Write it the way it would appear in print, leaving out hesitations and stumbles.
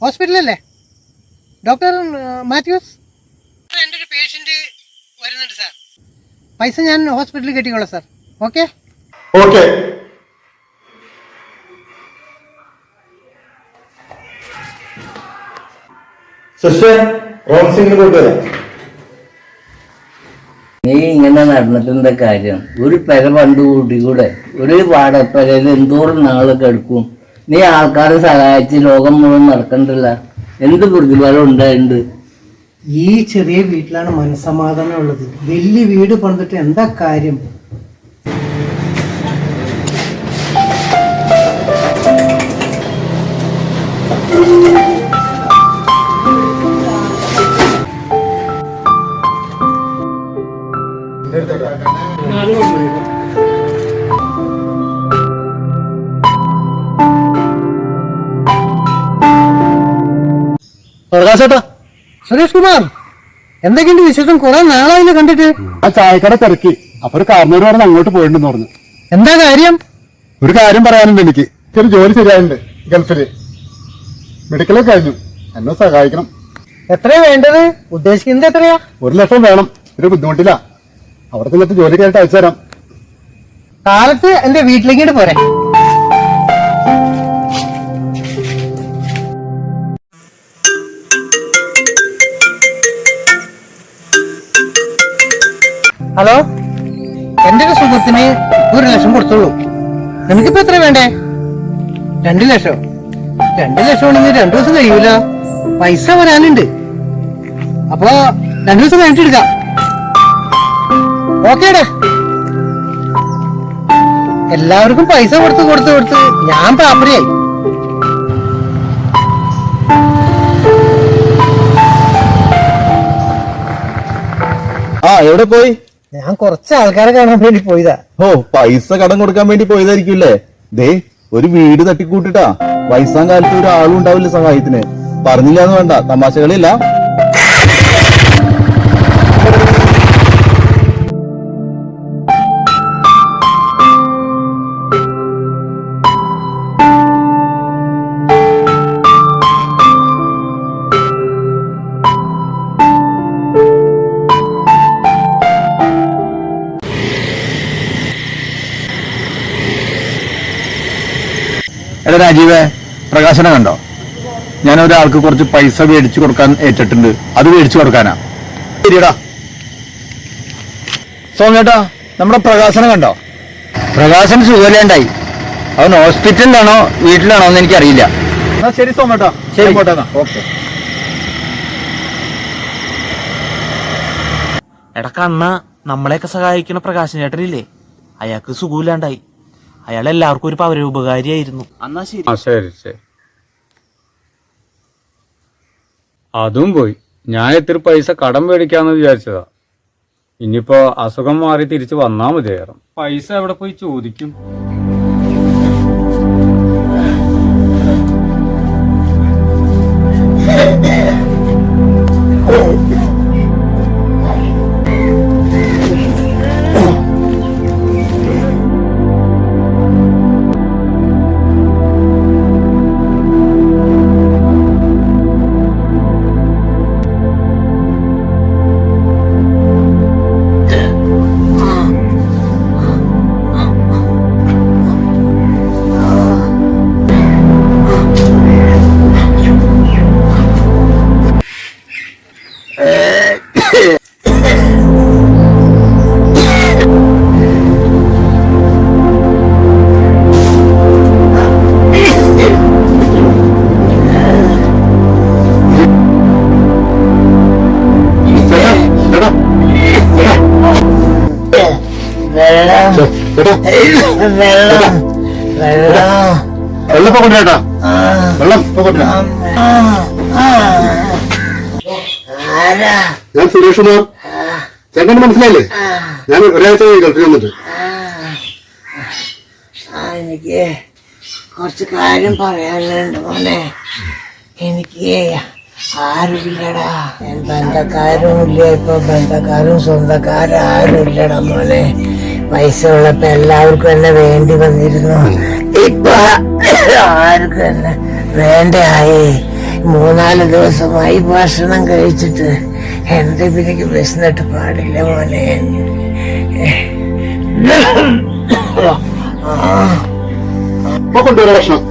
ഹോസ്പിറ്റലല്ലേ? Doctor Mathews? എൻ്റെ ഒരു patient വരുന്നുണ്ട് സാർ. പൈസ ഞാൻ ഹോസ്പിറ്റലിൽ കെട്ടിക്കോളാം സാർ. Okay okay. സിസ്റ്റർ റോൺസിംഗിന് കൊണ്ടുവരാം. നീ ഇങ്ങനെ നടന്നിട്ടെന്താ കാര്യം? ഒരു പെര പണ്ട് കൂട്ടിക്കൂടെ? ഒരു വാടകപ്പരയിൽ എന്തോരം നാളെ കിടക്കും. നീ ആൾക്കാരെ സഹായിച്ച് ലോകം മുഴുവൻ നടക്കണ്ടല്ല. എന്ത് പ്രതിഫലം ഉണ്ടായിട്ടുണ്ട്? ഈ ചെറിയ വീട്ടിലാണ് മനസ്സമാധാനം ഉള്ളത്. വലിയ വീട് പണിതിട്ട് എന്താ കാര്യം? പ്രകാശേട്ടാ, സുരേഷ് കുമാർ, എന്തൊക്കെയുണ്ട് വിശേഷം? കുറെ നാളായില്ല കണ്ടിട്ട്. ആ ചായക്കട തിരക്കി. അപ്പൊ ഒരു കാർന്നൂർ പറഞ്ഞ് അങ്ങോട്ട് പോയിട്ടുണ്ടെന്ന് പറഞ്ഞു. എന്താ കാര്യം? ഒരു കാര്യം പറയാനുണ്ട്. എനിക്ക് ചെറിയ ജോലി ശരിയായിട്ടുണ്ട് ഗൾഫില്. മെഡിക്കലൊക്കെ കഴിഞ്ഞു. എന്നെ സഹായിക്കണം. എത്രയാ വേണ്ടത്? ഉദ്ദേശിക്കുന്നത് എത്രയാ? 1 ലക്ഷം വേണം. ഒരു ബുദ്ധിമുട്ടില്ല. അവിടെ ചെന്നിട്ട് ജോലി കഴിഞ്ഞിട്ട് അയച്ചു തരാം. കാലത്ത് എന്റെ വീട്ടിലേക്ക് പോരെ. ഹലോ, എന്റെ ഒരു സുഹൃത്തിന് 1 ലക്ഷം കൊടുത്തോളൂ. നിനക്കിപ്പോ എത്ര വേണ്ടേ? 2 ലക്ഷം. 2 ലക്ഷം ആണെങ്കിൽ 2 ദിവസം കഴിയൂല. പൈസ വരാനുണ്ട്. അപ്പൊ 2 ദിവസം കഴിഞ്ഞിട്ട് എടുക്കാം. ഓക്കേടാ. എല്ലാവർക്കും പൈസ കൊടുത്ത് ഞാൻ പാപ്പരയായി. ആ, എവിടെ പോയി? ഞാൻ കുറച്ച് ആൾക്കാരെ കാണാൻ വേണ്ടി പോയതാ. ഓ, പൈസ കടം കൊടുക്കാൻ വേണ്ടി പോയതായിരിക്കുംല്ലേ? ദേ, ഒരു വീട് തട്ടിക്കൂട്ടിട്ടാ. വയസ്സാം കാലത്ത് ഒരാളും ഉണ്ടാവില്ല സഹായത്തിന്. പറഞ്ഞില്ലാന്ന് വേണ്ട, തമാശകളില്ല. എടാ രാജീവേ, പ്രകാശനെ കണ്ടോ? ഞാൻ ഒരാൾക്ക് കുറച്ച് പൈസ മേടിച്ചു കൊടുക്കാൻ ഏറ്റിട്ടുണ്ട്. അത് മേടിച്ചു കൊടുക്കാനാ. ശരിയടാ. സോമേട്ടാ, നമ്മുടെ പ്രകാശനെ കണ്ടോ? പ്രകാശൻ സുഖമില്ലാണ്ടായി. അവൻ ഹോസ്പിറ്റലിലാണോ വീട്ടിലാണോ എന്ന് എനിക്കറിയില്ല. എന്നാ ശരി സോമേട്ടാ. ശരി പോട്ടെ. ഓക്കെ. എടക്ക അണ്ണ നമ്മളെയൊക്കെ സഹായിക്കുന്ന പ്രകാശൻ ചേട്ടനില്ലേ, അയാൾക്ക് സുഖമില്ലാണ്ടായി. അയാൾ എല്ലാവർക്കും ഒരു പൗരോപകാരിയായിരുന്നു. എന്നാ ശരി. ശരി ശരി. അതും പോയി. ഞാൻ ഇത്തിരി പൈസ കടം മേടിക്കാന്ന് വിചാരിച്ചതാ. ഇനിയിപ്പോ അസുഖം മാറി തിരിച്ചു വന്നാ മതിയായിരുന്നു. പൈസ എവിടെ പോയി ചോദിക്കും? വെള്ളം കൊണ്ടുവരാട്ടാ. വെള്ളം കൊണ്ടുവരാ. ഞാൻ സുരേഷ് കുമാർ. ചേട്ടന് മനസ്സിലായില്ലേ? ഞാൻ ഒരാഴ്ച ഗൾഫിൽ വന്നിട്ട്. എനിക്ക് കുറച്ച് കാര്യം പറയാനുണ്ട് മോനെ. എനിക്ക് ആരുമില്ലടാ. ബന്ധക്കാരും ഇല്ല. ഇപ്പൊ ബന്ധക്കാരും സ്വന്തക്കാരും ആരും ഇല്ലടാ മോനെ. പൈസ ഉള്ളപ്പോ എല്ലാവർക്കും എന്നെ വേണ്ടി വന്നിരുന്നു. ഇപ്പൊ ആർക്കും എന്നെ വേണ്ടയായി. 3-4 ദിവസമായി ഭക്ഷണം കഴിച്ചിട്ട് എന്റെ പിന്നെക്ക് വിശന്നിട്ട് പാടില്ല മോനെ. കൊണ്ടുവരാം ഭക്ഷണം.